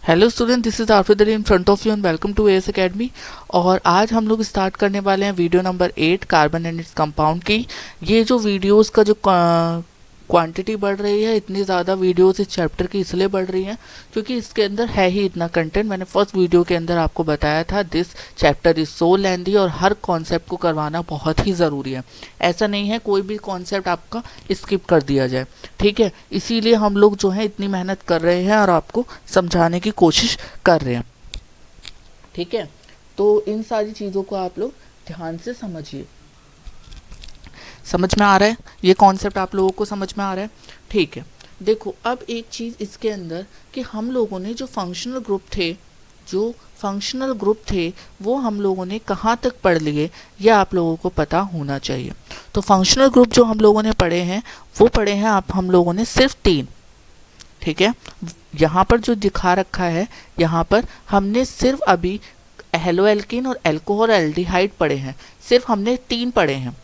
Hello student, this is आरफिदर in front of you and welcome to AS academy. और आज हम लोग स्टार्ट करने वाले हैं video number 8 carbon and its compound की। ये जो वीडियोस का जो क्वांटिटी बढ़ रही है, इतनी ज़्यादा वीडियोस इस चैप्टर की इसलिए बढ़ रही हैं क्योंकि इसके अंदर है ही इतना कंटेंट। मैंने फर्स्ट वीडियो के अंदर आपको बताया था this chapter is so lengthy और हर कॉन्सेप्ट को करवाना बहुत ही ज़रूरी है। ऐसा नहीं है कोई भी कॉन्सेप्ट आपका स्किप कर दिया जाए, ठीक है। इसीलिए हम लोग जो है इतनी मेहनत कर रहे हैं और आपको समझाने की कोशिश कर रहे हैं, ठीक है। तो इन सारी चीज़ों को आप लोग ध्यान से समझिए। समझ में आ रहा है? ये कॉन्सेप्ट आप लोगों को समझ में आ रहा है? ठीक है। देखो, अब एक चीज़ इसके अंदर कि हम लोगों ने जो फंक्शनल ग्रुप थे वो हम लोगों ने कहाँ तक पढ़ लिए, यह आप लोगों को पता होना चाहिए। तो फंक्शनल ग्रुप जो हम लोगों ने पढ़े हैं वो पढ़े हैं आप हम लोगों ने सिर्फ 3, ठीक है। यहाँ पर जो दिखा रखा है, यहाँ पर हमने सिर्फ अभी हेलोएल्कीन और अल्कोहल एल्डिहाइड पढ़े हैं, सिर्फ हमने 3 पढ़े हैं,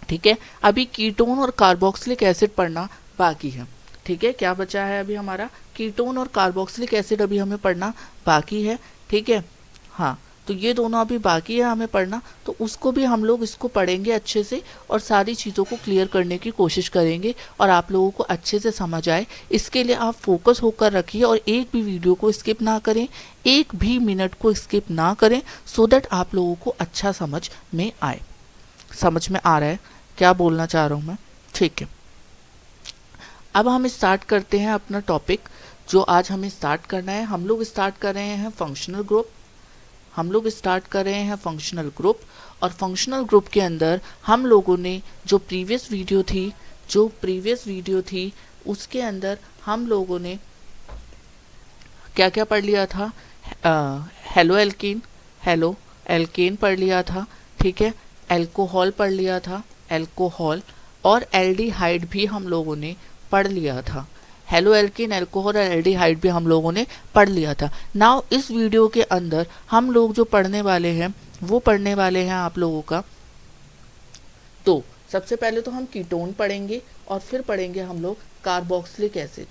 ठीक है। अभी कीटोन और कार्बोक्सिलिक एसिड पढ़ना बाकी है, ठीक है। क्या बचा है अभी हमारा? कीटोन और कार्बोक्सिलिक एसिड अभी हमें पढ़ना बाकी है, ठीक है। हाँ, तो ये दोनों अभी बाकी है हमें पढ़ना, तो उसको भी हम लोग इसको पढ़ेंगे अच्छे से और सारी चीज़ों को क्लियर करने की कोशिश करेंगे और आप लोगों को अच्छे से समझ आए। इसके लिए आप फोकस होकर रखिए और एक भी वीडियो को स्किप ना करें, एक भी मिनट को स्किप ना करें, सो दैट आप लोगों को अच्छा समझ में आए। समझ में आ रहा है क्या बोलना चाह रहा हूँ मैं? ठीक है। अब हम स्टार्ट करते हैं अपना टॉपिक जो आज हमें स्टार्ट करना है। हम लोग स्टार्ट कर रहे हैं फंक्शनल ग्रुप। और फंक्शनल ग्रुप के अंदर हम लोगों ने जो प्रीवियस वीडियो थी उसके अंदर हम लोगों ने क्या क्या पढ़ लिया था? हेलो एल्केन पढ़ लिया था, ठीक है। अल्कोहल पढ़ लिया था, अल्कोहल और एल्डिहाइड भी हम लोगों ने पढ़ लिया था। हेलो एल्कीन, अल्कोहल और एल्डिहाइड भी हम लोगों ने पढ़ लिया था। नाउ इस वीडियो के अंदर हम लोग जो पढ़ने वाले हैं वो पढ़ने वाले हैं आप लोगों का, तो सबसे पहले तो हम कीटोन पढ़ेंगे और फिर पढ़ेंगे हम लोग कार्बोक्सिलिक एसिड।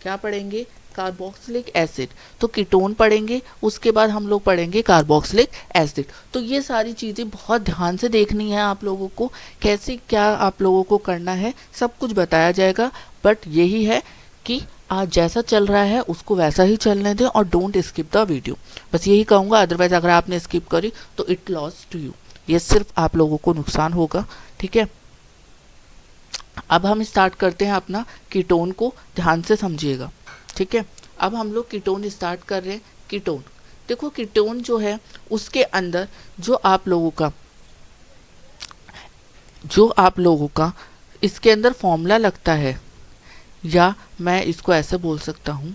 क्या पढ़ेंगे? Carboxylic acid. तो कीटोन पढ़ेंगे, उसके बाद हम लोग पढ़ेंगे कार्बोक्सिलिक एसिड। तो ये सारी चीज़ें बहुत ध्यान से देखनी है आप लोगों को, कैसे क्या आप लोगों को करना है सब कुछ बताया जाएगा। बट यही है कि आज जैसा चल रहा है उसको वैसा ही चलने दें और डोंट स्किप द वीडियो, बस यही कहूँगा। अदरवाइज अगर आपने स्किप करी तो इट लॉस टू यू, ये सिर्फ आप लोगों को नुकसान होगा, ठीक है। अब हम स्टार्ट करते हैं अपना कीटोन को, ध्यान से समझिएगा, ठीक है। अब हम लोग कीटोन स्टार्ट कर रहे हैं। कीटोन, देखो कीटोन जो है उसके अंदर जो आप लोगों का इसके अंदर फॉर्मूला लगता है, या मैं इसको ऐसे बोल सकता हूँ,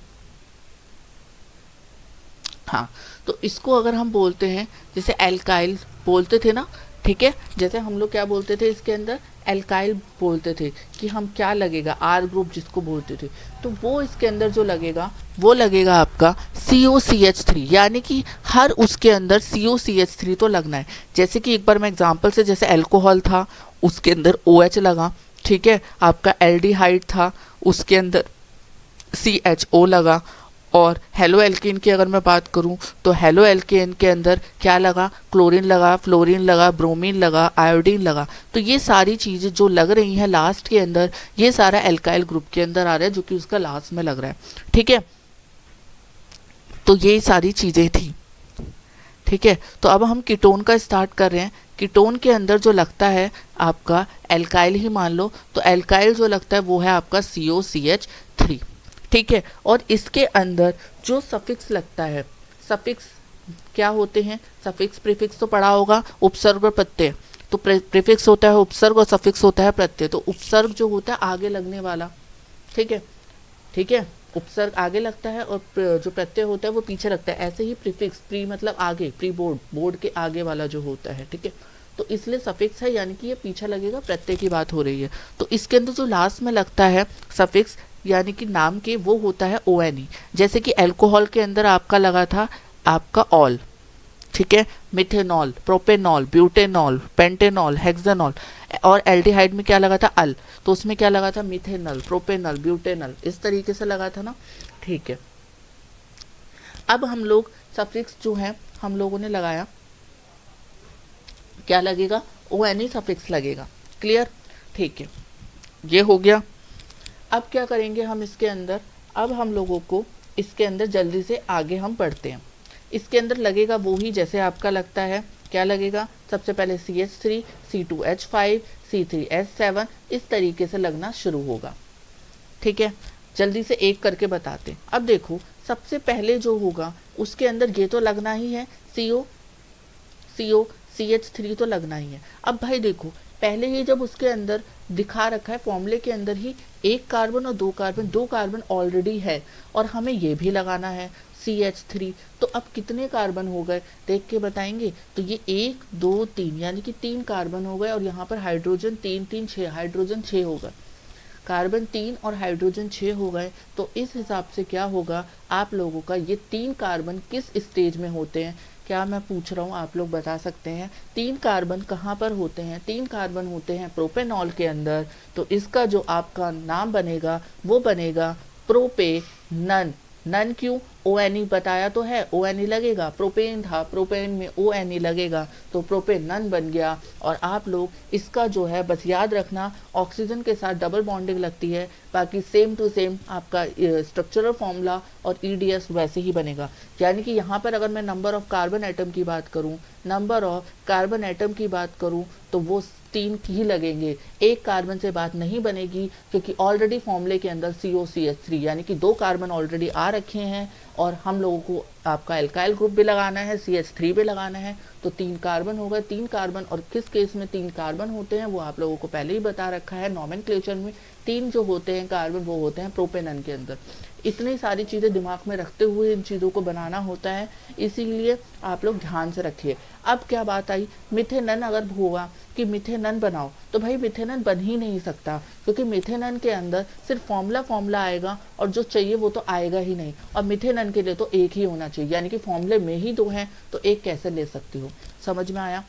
हाँ, तो इसको अगर हम बोलते हैं जैसे एल्काइल बोलते थे ना, ठीक है। जैसे हम लोग क्या बोलते थे इसके अंदर? एल्काइल बोलते थे कि हम क्या लगेगा, आर ग्रुप जिसको बोलते थे, तो वो इसके अंदर जो लगेगा वो लगेगा आपका COCH3, यानी कि हर उसके अंदर COCH3 तो लगना है। जैसे कि एक बार मैं एग्जांपल से, जैसे अल्कोहल था उसके अंदर OH लगा, ठीक है। आपका एल्डिहाइड था उसके अंदर CHO लगा। और हेलो एल्केन की अगर मैं बात करूं तो हेलो एल्केन के अंदर क्या लगा? क्लोरीन लगा, फ्लोरीन लगा, ब्रोमीन लगा, आयोडीन लगा। तो ये सारी चीज़ें जो लग रही हैं लास्ट के अंदर, ये सारा एल्काइल ग्रुप के अंदर आ रहा है, जो कि उसका लास्ट में लग रहा है, ठीक है। तो ये सारी चीज़ें थी, ठीक है। तो अब हम कीटोन का स्टार्ट कर रहे हैं। कीटोन के अंदर जो लगता है आपका एल्काइल ही मान लो, तो एल्काइल जो लगता है वो है आपका COCH3, ठीक है। और इसके अंदर जो सफिक्स लगता है, सफिक्स क्या होते हैं? सफिक्स प्रीफिक्स तो पढ़ा होगा, उपसर्ग और प्रत्यय। तो प्रीफिक्स होता है उपसर्ग और सफिक्स होता है प्रत्यय। तो उपसर्ग जो होता है आगे लगने वाला, ठीक है, ठीक है। उपसर्ग आगे लगता है और जो प्रत्यय होता है वो पीछे लगता है। ऐसे ही प्रीफिक्स, प्री मतलब आगे, प्री बोर्ड के आगे वाला जो होता है, ठीक है। तो इसलिए सफिक्स है, यानी कि ये पीछे लगेगा, प्रत्यय की बात हो रही है। तो इसके अंदर जो लास्ट में लगता है सफिक्स, यानी कि नाम के, वो होता है ONE। जैसे कि अल्कोहल के अंदर आपका लगा था आपका ऑल, ठीक है, मिथेनॉल, प्रोपेनॉल, ब्यूटेनॉल, पेंटेनॉल, हेक्सानॉल। और एल्डिहाइड में क्या लगा था? अल, तो उसमें क्या लगा था? मिथेनॉल, प्रोपेनॉल, ब्यूटेनॉल, इस तरीके से लगा था ना, ठीक है। अब हम लोग सफिक्स जो है हम लोगों ने लगाया, क्या लगेगा, ओ एन ई सफिक्स लगेगा। क्लियर, ठीक है, ये हो गया। अब क्या करेंगे हम इसके अंदर, अब हम लोगों को इसके अंदर जल्दी से आगे हम बढ़ते हैं। इसके अंदर लगेगा वो ही जैसे आपका लगता है, क्या लगेगा, सबसे पहले CH3, C2H5, C3H7, इस तरीके से लगना शुरू होगा। ठीक है, जल्दी से एक करके बताते हैं। अब देखो सबसे पहले जो होगा उसके अंदर ये तो लगना ही है, CO CH3 तो लगना ही है। अब भाई देखो पहले ही जब उसके अंदर दिखा रखा है फॉर्मूले के अंदर ही एक कार्बन और दो कार्बन ऑलरेडी है और हमें ये भी लगाना है CH3, तो अब कितने कार्बन हो गए देख के बताएंगे। तो ये 1 2 3 यानी कि 3 कार्बन हो गए और यहाँ पर हाइड्रोजन 3 3 6, हाइड्रोजन 6 हो गए, कार्बन 3 और हाइड्रोजन 6 हो गए। तो इस हिसाब से क्या होगा आप लोगों का, ये 3 कार्बन किस स्टेज में होते हैं, क्या मैं पूछ रहा हूँ आप लोग बता सकते हैं। 3 कार्बन कहाँ पर होते हैं, 3 कार्बन होते हैं प्रोपेनॉल के अंदर। तो इसका जो आपका नाम बनेगा वो बनेगा प्रोपेनन। नन क्यों, ओ एन ई बताया तो है, ओ एन ई लगेगा, प्रोपेन था, प्रोपेन में ओ एन ई लगेगा, तो प्रोपेनन बन गया। और आप लोग इसका जो है बस याद रखना ऑक्सीजन के साथ डबल बॉन्डिंग लगती है, बाकी सेम टू सेम आपका स्ट्रक्चरल फॉर्मूला और ईडीएस वैसे ही बनेगा। यानी कि यहाँ पर अगर मैं नंबर ऑफ कार्बन एटम की बात करूँ, नंबर ऑफ कार्बन एटम की बात करूँ तो वो 3 ही लगेंगे, एक कार्बन से बात नहीं बनेगी क्योंकि ऑलरेडी फॉर्मूले के अंदर COCH3 यानी कि 2 कार्बन ऑलरेडी आ रखे हैं और हम लोगों को आपका एल्काइल ग्रुप भी लगाना है, CH3 भी लगाना है, तो 3 कार्बन हो गए। 3 कार्बन, और किस केस में 3 कार्बन होते हैं वो आप लोगों को पहले ही बता रखा है नॉमेनक्लेचर में। 3 जो होते हैं कार्बन वो होते हैं प्रोपेनन के अंदर। इतनी सारी चीज़ें दिमाग में रखते हुए इन चीज़ों को बनाना होता है, इसीलिए आप लोग ध्यान से रखिए। अब क्या बात आई, मिथेनन अगर होगा कि मिथेनन बनाओ, तो भाई मिथेनन बन ही नहीं सकता क्योंकि मिथेनन के अंदर सिर्फ फॉर्मूला आएगा और जो चाहिए वो तो आएगा ही नहीं। और मिथेनन के लिए तो एक ही होना चाहिए, यानी कि फॉर्मूले में ही 2 हैं तो एक कैसे ले सकती हो, समझ में आया।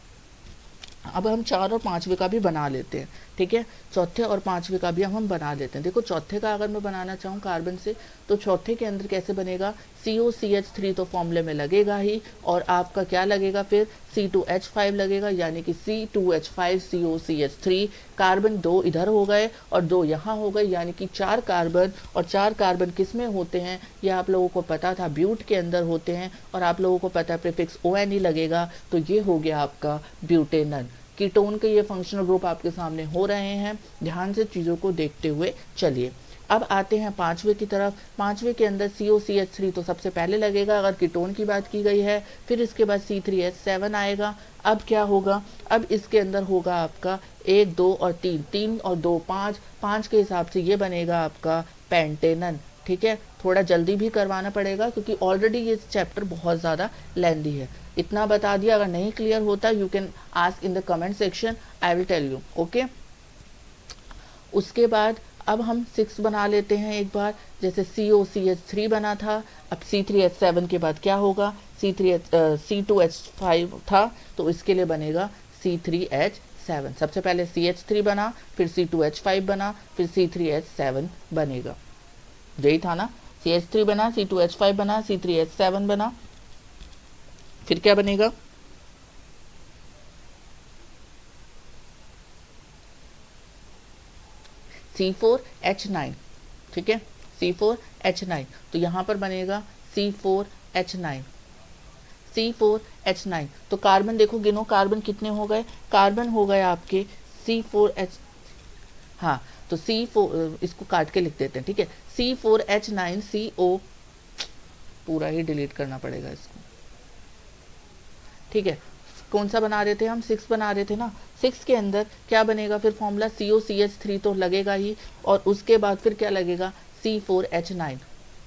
अब हम 4 और 5वें का भी बना लेते हैं, ठीक है, चौथे और 5वें का भी हम बना लेते हैं। देखो चौथे का अगर मैं बनाना चाहूँ कार्बन से, तो चौथे के अंदर कैसे बनेगा, COCH3 तो फॉर्मूले में लगेगा ही, और आपका क्या लगेगा फिर C2H5 लगेगा, यानी कि C2H5 COCH3। कार्बन 2 इधर हो गए और 2 यहाँ हो गए, यानी कि 4 कार्बन। और 4 कार्बन किस में होते हैं ये आप लोगों को पता था, ब्यूट के अंदर होते हैं, और आप लोगों को पता है प्रीफिक्स ONE लगेगा, तो ये हो गया आपका ब्यूटेनन। कीटोन के ये फंक्शनल ग्रुप आपके सामने हो रहे हैं, ध्यान से चीज़ों को देखते हुए चलिए। अब आते हैं 5वें की तरफ। 5वें के अंदर COCH3 तो सबसे पहले लगेगा अगर कीटोन की बात की गई है, फिर इसके बाद C3H7 आएगा। अब क्या होगा, अब इसके अंदर होगा आपका 1 2 और 3, 3 और 2 5, 5 के हिसाब से ये बनेगा आपका पेंटेनन। ठीक है, थोड़ा जल्दी भी करवाना पड़ेगा क्योंकि ऑलरेडी ये चैप्टर बहुत ज़्यादा लेंदी है। इतना बता दिया, अगर नहीं क्लियर होता you can ask in the comment section, I will tell you, okay. उसके बाद अब हम 6 बना लेते हैं एक बार, जैसे COCH3 बना था, अब C3H7 के बाद क्या होगा, C2H5 था तो इसके लिए बनेगा C3H7। सबसे पहले CH3 बना, फिर C2H5 बना, फिर C3H7 बनेगा, यही था ना, CH3 बना, C2H5 बना, C3H7 बना, फिर क्या बनेगा, C4H9। ठीक है, C4H9, तो यहाँ पर बनेगा C4H9, C4H9। तो कार्बन देखो, गिनो कार्बन कितने हो गए, कार्बन हो गए आपके C4H, हाँ तो C4, इसको काट के लिख देते हैं, ठीक है, C4H9 CO, पूरा ही डिलीट करना पड़ेगा इसको, ठीक है। कौन सा बना रहे थे हम, 6 बना रहे थे ना, 6 के अंदर क्या बनेगा फिर फॉर्मूला, COCH3 तो लगेगा ही, और उसके बाद फिर क्या लगेगा, C4H9।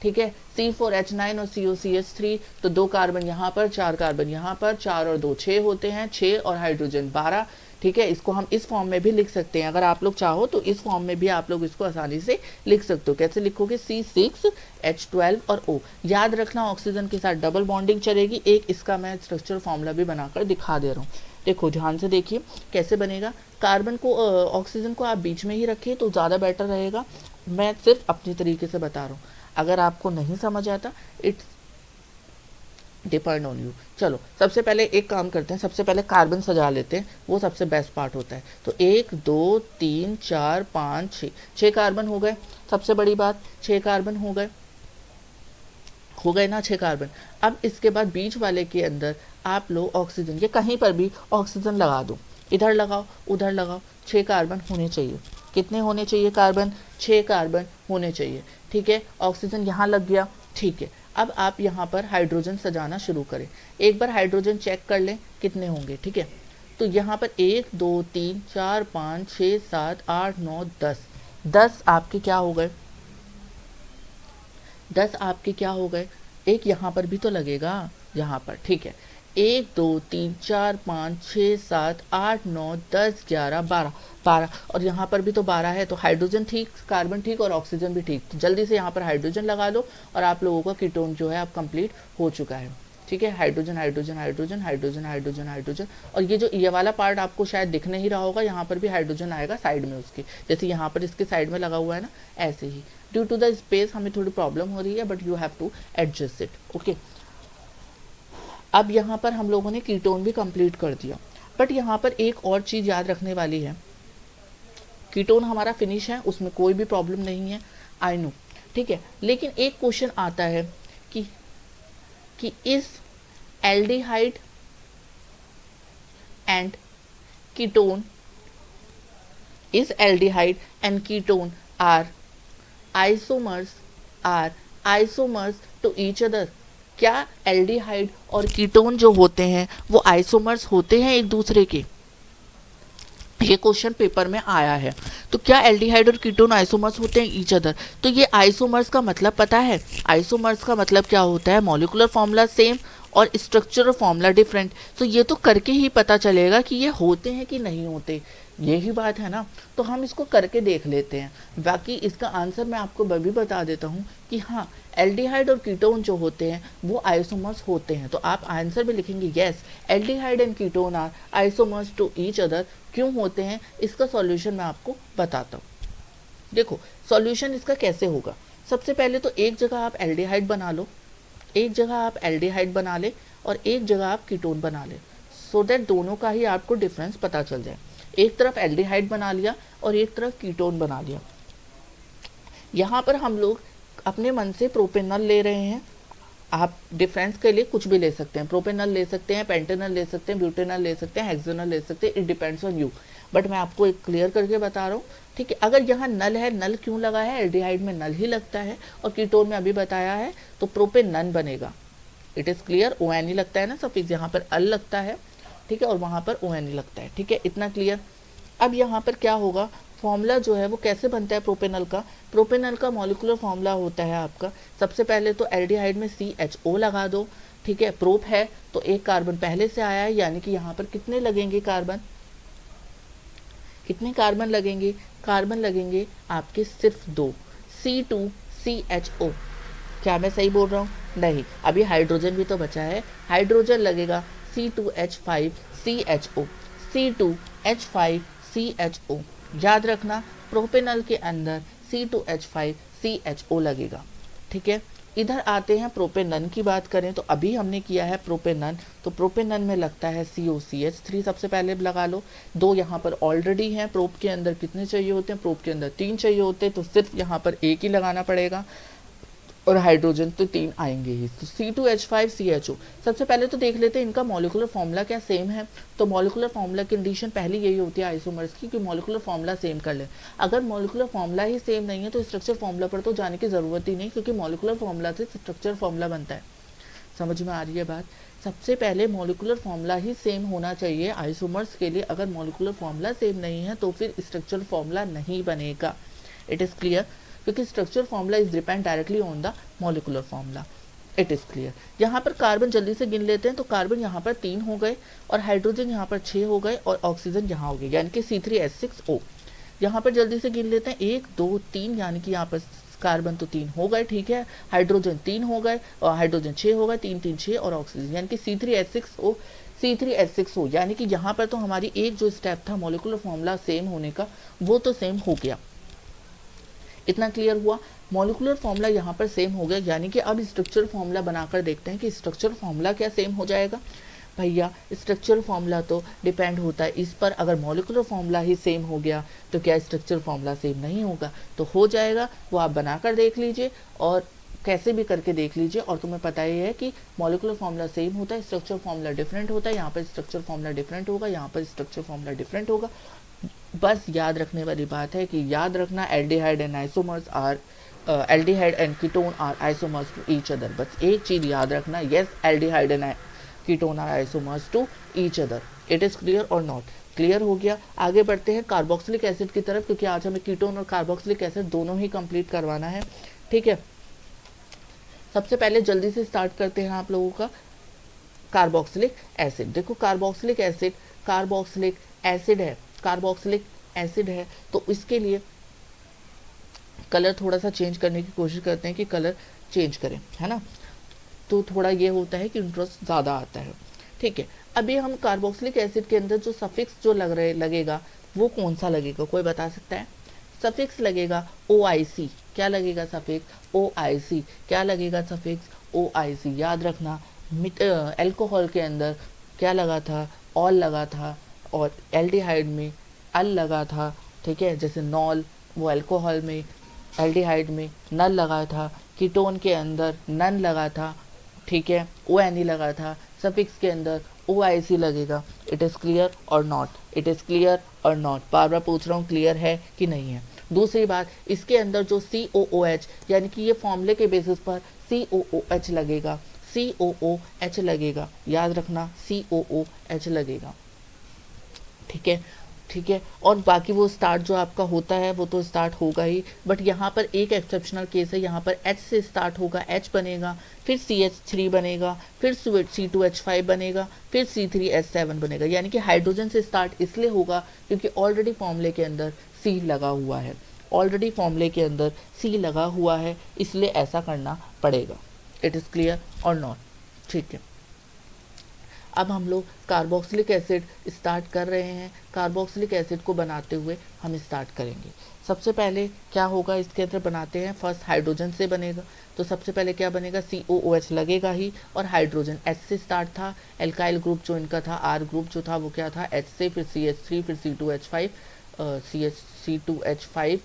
ठीक है, C4H9 और COCH3, तो 2 कार्बन यहाँ पर, 4 कार्बन यहाँ पर, 4 और 2 6 होते हैं, 6 और हाइड्रोजन 12। ठीक है, इसको हम इस फॉर्म में भी लिख सकते हैं, अगर आप लोग चाहो तो इस फॉर्म में भी आप लोग इसको आसानी से लिख सकते हो। कैसे लिखोगे, C6H12 और O। याद रखना ऑक्सीजन के साथ डबल बॉन्डिंग चलेगी। एक इसका मैं स्ट्रक्चर फॉर्मूला भी बनाकर दिखा दे रहा हूँ, देखो ध्यान से देखिए कैसे बनेगा। कार्बन को ऑक्सीजन को आप बीच में ही रखिए तो ज़्यादा बेटर रहेगा, मैं सिर्फ अपने तरीके से बता रहा हूँ, अगर आपको नहीं समझ आता इट्स डिपेंड ऑन यू। चलो सबसे पहले एक काम करते हैं, सबसे पहले कार्बन सजा लेते हैं, वो सबसे बेस्ट पार्ट होता है। तो 1 2 3 4 5 6, 6 कार्बन हो गए। सबसे बड़ी बात 6 कार्बन हो गए ना, 6 कार्बन। अब इसके बाद बीच वाले के अंदर आप लो ऑक्सीजन, ये कहीं पर भी ऑक्सीजन लगा दो, इधर लगाओ उधर लगाओ, 6 कार्बन होने चाहिए। कितने होने चाहिए कार्बन? 6 कार्बन होने चाहिए। ठीक है, ऑक्सीजन यहाँ लग गया। ठीक है, अब आप यहाँ पर हाइड्रोजन सजाना शुरू करें। एक बार हाइड्रोजन चेक कर लें कितने होंगे। ठीक है, तो यहाँ पर 1 2 3 4 5 6 7 8 9 10, 10 आपके क्या हो गए? 10 आपके क्या हो गए? एक यहाँ पर भी तो लगेगा, यहाँ पर। ठीक है, 1 2 3 4 5 6 7 8 9 10 11 12, 12 और यहाँ पर भी तो 12 है। तो हाइड्रोजन ठीक, कार्बन ठीक और ऑक्सीजन भी ठीक। तो जल्दी से यहाँ पर हाइड्रोजन लगा लो और आप लोगों का कीटोन जो है अब कंप्लीट हो चुका है। ठीक है, hydrogen hydrogen hydrogen hydrogen hydrogen hydrogen. और ये जो ये वाला पार्ट आपको शायद दिख नहीं रहा होगा, यहाँ पर भी हाइड्रोजन आएगा साइड में उसके, जैसे यहाँ पर इसके साइड में लगा हुआ है ना, ऐसे ही। ड्यू टू द स्पेस हमें थोड़ी प्रॉब्लम हो रही है, but you have to adjust it. Okay, अब यहाँ पर हम लोगों ने कीटोन भी कंप्लीट कर दिया, बट यहाँ पर एक और चीज़ याद रखने वाली है। कीटोन हमारा फिनिश है, उसमें कोई भी प्रॉब्लम नहीं है, आई नो। ठीक है, लेकिन एक क्वेश्चन आता है कि इस aldehyde and ketone, is aldehyde and ketone are isomers to each other। क्या एल्डिहाइड और कीटोन जो होते हैं वो आइसोमर्स होते हैं एक दूसरे के? ये क्वेश्चन पेपर में आया है। तो क्या एल्डिहाइड और कीटोन आइसोमर्स होते हैं ईच अदर? तो ये आइसोमर्स का मतलब पता है? आइसोमर्स का मतलब क्या होता है? मॉलिक्यूलर फॉर्मूला सेम और स्ट्रक्चरल फॉर्मूला डिफरेंट। तो ये तो करके ही पता चलेगा कि ये होते हैं कि नहीं होते, यही बात है ना। तो हम इसको करके देख लेते हैं। बाकी इसका आंसर मैं आपको भी बता देता हूँ कि हाँ, एल्डिहाइड और कीटोन जो होते हैं वो आइसोमर्स होते हैं। तो आप आंसर भी लिखेंगे yes, aldehyde and ketone are isomers to each other. क्यों होते हैं इसका सॉल्यूशन मैं आपको बताता हूँ। देखो सॉल्यूशन इसका कैसे होगा। सबसे पहले तो एक जगह आप एल्डिहाइड बना लो, एक जगह आप एल्डिहाइड बना ले और एक जगह आप कीटोन बना ले, सो दैट दोनों का ही आपको डिफरेंस पता चल जाए। एक तरफ एल्डिहाइड बना लिया और एक तरफ कीटोन बना लिया। यहाँ पर हम लोग अपने मन से प्रोपेनॉल ले रहे हैं। आप डिफरेंस के लिए कुछ भी ले सकते हैं, प्रोपेनॉल ले सकते हैं, पेंटेनॉल ले सकते हैं, ब्यूटेनॉल ले सकते हैं, हेक्सेनॉल ले सकते हैं, it depends on you. But मैं आपको एक क्लियर करके बता रहा हूँ। ठीक है, अगर यहाँ नल है, नल क्यों लगा है? एल्डिहाइड में नल ही लगता है और कीटोन में अभी बताया है तो प्रोपेनॉन बनेगा। It is clear. ONE लगता है ना सफिक्स, यहाँ पर अल लगता है। ठीक है, और वहाँ पर ONE लगता है। ठीक है, इतना क्लियर। अब यहाँ पर क्या होगा, फॉर्मूला जो है वो कैसे बनता है प्रोपेनॉल का? प्रोपेनॉल का मॉलिक्यूलर फॉर्मूला होता है आपका, सबसे पहले तो एल्डिहाइड में CHO लगा दो। ठीक है, प्रोप है तो एक कार्बन पहले से आया है, यानी कि यहाँ पर कितने लगेंगे कार्बन? कितने कार्बन लगेंगे? कार्बन लगेंगे आपके सिर्फ 2, C2CHO। क्या मैं सही बोल रहा हूँ? नहीं, अभी हाइड्रोजन भी तो बचा है। हाइड्रोजन लगेगा C2H5CHO, C2H5CHO। याद रखना प्रोपेनॉल के अंदर C2H5CHO लगेगा। ठीक है, इधर आते हैं प्रोपेनॉन की बात करें तो अभी हमने किया है प्रोपेनॉन, तो प्रोपेनॉन में लगता है COCH3 सबसे पहले लगा लो। 2 यहाँ पर ऑलरेडी हैं। प्रोप के अंदर कितने चाहिए होते हैं? प्रोप के अंदर 3 चाहिए होते हैं, तो सिर्फ यहाँ पर एक ही लगाना पड़ेगा और हाइड्रोजन तो 3 आएंगे ही। तो C2H5CHO। सबसे पहले तो देख लेते हैं इनका मॉलिक्यूलर फॉर्मूला क्या सेम है। तो मॉलिक्यूलर फॉर्मूला कंडीशन पहली यही होती है आइसोमर्स की कि मॉलिक्यूलर फॉर्मूला सेम कर ले। अगर मॉलिक्यूलर फॉर्मूला ही सेम नहीं है तो स्ट्रक्चर फॉर्मूला पर तो जाने की ज़रूरत ही नहीं, क्योंकि मॉलिक्यूलर फॉर्मूला से स्ट्रक्चर फॉर्मूला बनता है। समझ में आ रही है बात? सबसे पहले मॉलिक्यूलर फॉर्मूला ही सेम होना चाहिए आइसोमर्स के लिए। अगर मॉलिक्यूलर फॉर्मूला सेम नहीं है तो फिर स्ट्रक्चर फॉर्मूला नहीं बनेगा। इट इज़ क्लियर, क्योंकि structure formula is depend directly on the molecular formula. It is clear. यहाँ पर कार्बन जल्दी से गिन लेते हैं। तो कार्बन यहाँ पर 3 हो गए और हाइड्रोजन यहाँ पर 6 हो गए और ऑक्सीजन यहाँ हो गई, यानी कि C3H6O। यहाँ पर जल्दी से गिन लेते हैं 1 2 3, यानी कि यहाँ पर कार्बन तो 3 हो गए। ठीक है, हाइड्रोजन 3 हो गए और हाइड्रोजन 6 हो गए, 3 3 6 और ऑक्सीजन, यानी कि C3H6O, यानी कि यहाँ पर तो हमारी एक जो स्टेप था मॉलिक्यूलर फॉर्मूला सेम होने का वो तो सेम हो गया। इतना क्लियर हुआ। मॉलिक्यूलर फॉर्मूला यहाँ पर सेम हो गया, यानी कि अब स्ट्रक्चर फॉर्मूला बनाकर देखते हैं कि स्ट्रक्चर फॉर्मूला क्या सेम हो जाएगा। भैया स्ट्रक्चर फॉर्मूला तो डिपेंड होता है इस पर, अगर मॉलिक्यूलर फॉर्मूला ही सेम हो गया तो क्या स्ट्रक्चर फॉर्मूला सेम नहीं होगा? तो हो जाएगा, वो आप बनाकर देख लीजिए और कैसे भी करके देख लीजिए, और तुम्हें पता ही है कि मॉलिक्यूलर फॉर्मूला सेम होता है, स्ट्रक्चर फॉर्मूला डिफरेंट होता है। यहाँ पर स्ट्रक्चर फॉर्मूला डिफरेंट होगा, यहाँ पर स्ट्रक्चर फॉर्मूला डिफरेंट होगा। बस याद रखने वाली बात है कि याद रखना aldehyde and isomers are aldehyde and ketone are isomers to each other. बस एक चीज याद रखना, yes aldehyde and ketone are isomers to each other. It is clear और नॉट? क्लियर हो गया। आगे बढ़ते हैं कार्बोक्सिलिक एसिड की तरफ, क्योंकि आज हमें कीटोन और कार्बोक्सिलिक एसिड दोनों ही कंप्लीट करवाना है। ठीक है, सबसे पहले जल्दी से स्टार्ट करते हैं आप लोगों का कार्बोक्सिलिक एसिड। देखो कार्बोक्सिलिक एसिड है, तो इसके लिए कलर थोड़ा सा चेंज करने की कोशिश करते हैं कि कलर चेंज करें, है ना, तो थोड़ा ये होता है कि इंटरेस्ट ज़्यादा आता है। ठीक है, अभी हम कार्बोक्सिलिक एसिड के अंदर जो सफिक्स जो लगेगा वो कौन सा लगेगा, कोई बता सकता है? सफिक्स लगेगा OIC। क्या लगेगा सफिक्स? OIC। क्या लगेगा सफिक्स? OIC। याद रखना, एल्कोहल के अंदर क्या लगा था? ऑल लगा था, और एल्डिहाइड में अल लगा था। ठीक है, जैसे नॉल, वो एल्कोहल में, एल्डिहाइड में नल लगा था, कीटोन के अंदर नन लगा था। ठीक है, ONE लगा था, सफिक्स के अंदर OIC लगेगा। इट इज़ क्लियर और नॉट? इट इज़ क्लियर और नॉट? बार बार पूछ रहा हूँ, क्लियर है कि नहीं है? दूसरी बात, इसके अंदर जो COOH, यानी कि ये फॉर्मूले के बेसिस पर COOH लगेगा, COOH लगेगा। याद रखना COOH लगेगा। ठीक है, ठीक है, और बाकी वो स्टार्ट जो आपका होता है वो तो स्टार्ट होगा ही, बट यहाँ पर एक एक्सेप्शनल केस है, यहाँ पर H से स्टार्ट होगा, H बनेगा, फिर CH3 बनेगा, फिर C2H5 बनेगा, फिर C3H7 बनेगा। यानी कि हाइड्रोजन से स्टार्ट इसलिए होगा क्योंकि ऑलरेडी फॉर्मूले के अंदर C लगा हुआ है, ऑलरेडी फॉर्मूले के अंदर C लगा हुआ है, इसलिए ऐसा करना पड़ेगा। इट इज़ क्लियर और नॉट? ठीक है, अब हम लोग कार्बोक्सिलिक एसिड स्टार्ट कर रहे हैं। कार्बोक्सिलिक एसिड को बनाते हुए हम स्टार्ट करेंगे। सबसे पहले क्या होगा, इसके अंदर बनाते हैं, फर्स्ट हाइड्रोजन से बनेगा, तो सबसे पहले क्या बनेगा? COOH लगेगा ही, और हाइड्रोजन H से स्टार्ट था, एल्काइल ग्रुप जो इनका था, R ग्रुप जो था वो क्या था? H से, फिर CH3, फिर C2H5, C2H5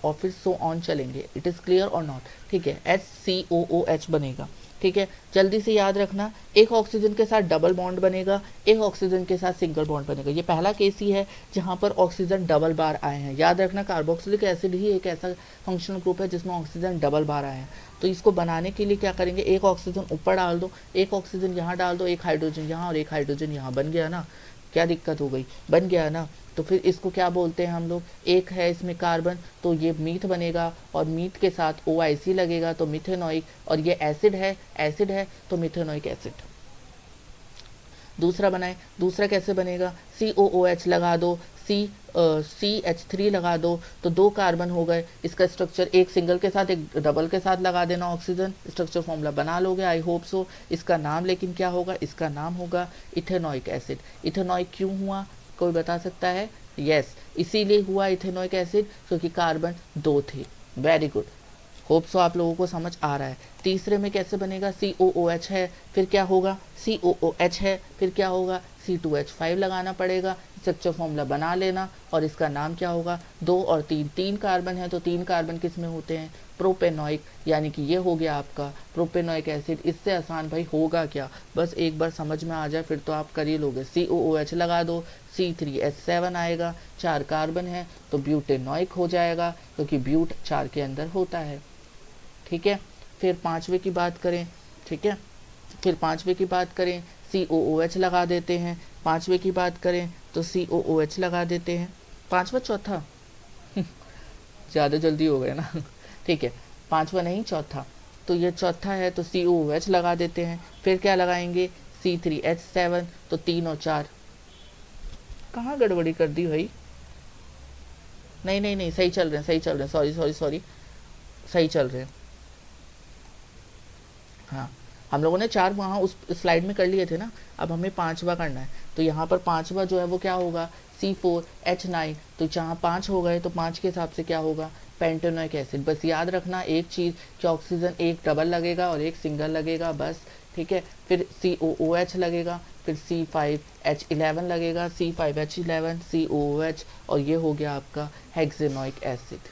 और फिर सो ऑन चलेंगे। इट इज़ क्लियर और नॉट? ठीक है, HCOOH बनेगा। ठीक है, जल्दी से याद रखना, एक ऑक्सीजन के साथ डबल बॉन्ड बनेगा, एक ऑक्सीजन के साथ सिंगल बॉन्ड बनेगा। ये पहला केस ही है जहाँ पर ऑक्सीजन डबल बार आए हैं। याद रखना, कार्बोक्सिलिक एसिड ही एक ऐसा फंक्शनल ग्रुप है जिसमें ऑक्सीजन डबल बार आए हैं। तो इसको बनाने के लिए क्या करेंगे, एक ऑक्सीजन ऊपर डाल दो, एक ऑक्सीजन यहाँ डाल दो, एक हाइड्रोजन यहाँ और एक हाइड्रोजन यहाँ। बन गया ना? क्या दिक्कत हो गई? बन गया ना? तो फिर इसको क्या बोलते हैं हम लोग? एक है इसमें कार्बन, तो ये मीथ बनेगा, और मीथ के साथ OIC लगेगा तो मिथेनोइक, और ये एसिड है तो मिथेनोइक एसिड। दूसरा बनाए, दूसरा कैसे बनेगा? COOH लगा दो, CH3 लगा दो, तो 2 कार्बन हो गए। इसका स्ट्रक्चर एक सिंगल के साथ एक डबल के साथ लगा देना ऑक्सीजन, स्ट्रक्चर फॉर्मूला बना लोगे, आई होप सो। इसका नाम लेकिन क्या होगा? इसका नाम होगा इथेनोइक एसिड। इथेनोइक क्यों हुआ, कोई बता सकता है? यस, इसीलिए हुआ इथेनोइक एसिड क्योंकि कार्बन 2 थे। वेरी गुड, होप सो आप लोगों को समझ आ रहा है। तीसरे में कैसे बनेगा? COOH है, फिर क्या होगा? COOH है, फिर क्या होगा? C2H5 लगाना पड़ेगा, स्ट्रक्चर फॉर्मूला बना लेना, और इसका नाम क्या होगा? 2 और 3, 3 कार्बन है, तो 3 कार्बन किस में होते हैं? प्रोपेनोइक, यानी कि ये हो गया आपका प्रोपेनोइक एसिड। इससे आसान भाई होगा क्या? बस एक बार समझ में आ जाए फिर तो आप कर ही लोगे। COOH लगा दो, C3H7 आएगा, 4 कार्बन है तो ब्यूटेनोइक हो जाएगा, क्योंकि ब्यूट 4 के अंदर होता है। ठीक है, फिर पांचवे की बात करें, ठीक है, फिर पांचवे की बात करें, COOH लगा देते हैं। पांचवे की बात करें तो COOH लगा देते हैं। पांचवा चौथा ज़्यादा जल्दी हो गए ना ठीक है, पांचवा नहीं चौथा, तो ये चौथा है तो COOH लगा देते हैं। फिर क्या लगाएंगे? C3H7, तो 3 और 4। कहाँ गड़बड़ी कर दी भाई? नहीं नहीं नहीं, सही चल रहे हैं, सही चल रहे हैं, सॉरी सॉरी सॉरी, सही चल रहे हैं। हाँ, हम लोगों ने 4 वहाँ उस स्लाइड में कर लिए थे ना, अब हमें 5वां करना है। तो यहाँ पर 5वां जो है वो क्या होगा? C4H9, तो जहाँ 5 हो गए तो 5 के हिसाब से क्या होगा? Pentanoic acid. बस याद रखना एक चीज़ कि ऑक्सीजन एक डबल लगेगा और एक सिंगल लगेगा बस, ठीक है। फिर COOH लगेगा, फिर C5H11 लगेगा, C5H11 COOH, और ये हो गया आपका हेक्सेनोइक एसिड,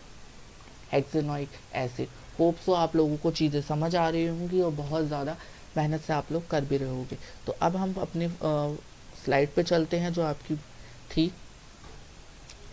हेक्सेनोइक एसिड। होप सो आप लोगों को चीज़ें समझ आ रही होंगी और बहुत ज़्यादा मेहनत से आप लोग कर भी रहे होंगे। तो अब हम अपनी स्लाइड पे चलते हैं जो आपकी थी।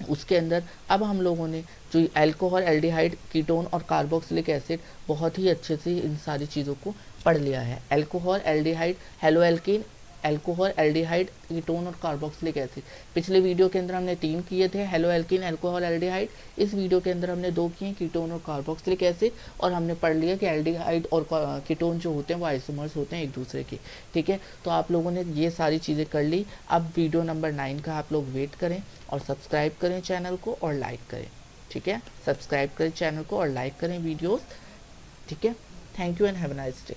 उसके अंदर अब हम लोगों ने जो अल्कोहल, एल्डिहाइड, कीटोन और कार्बोक्सिलिक एसिड बहुत ही अच्छे से इन सारी चीज़ों को पढ़ लिया है। Alcohol, aldehyde, haloalkane, alcohol, aldehyde, ketone और कार्बोक्सिलिक एसिड। पिछले वीडियो के अंदर हमने 3 किए थे, हेलोएल्कीन, अल्कोहल, एल्डिहाइड। इस वीडियो के अंदर हमने 2 किए, कीटोन और कार्बोक्सिलिक एसिड। और हमने पढ़ लिया कि एल्डिहाइड और कीटोन जो होते हैं वो आइसोमर्स होते हैं एक दूसरे के, ठीक है। तो आप लोगों ने ये सारी चीज़ें कर ली। अब वीडियो नंबर 9 का आप लोग वेट करें और सब्सक्राइब करें चैनल को और लाइक करें, ठीक है। सब्सक्राइब करें चैनल को और लाइक करें वीडियोस, ठीक है। Thank you and have a nice day.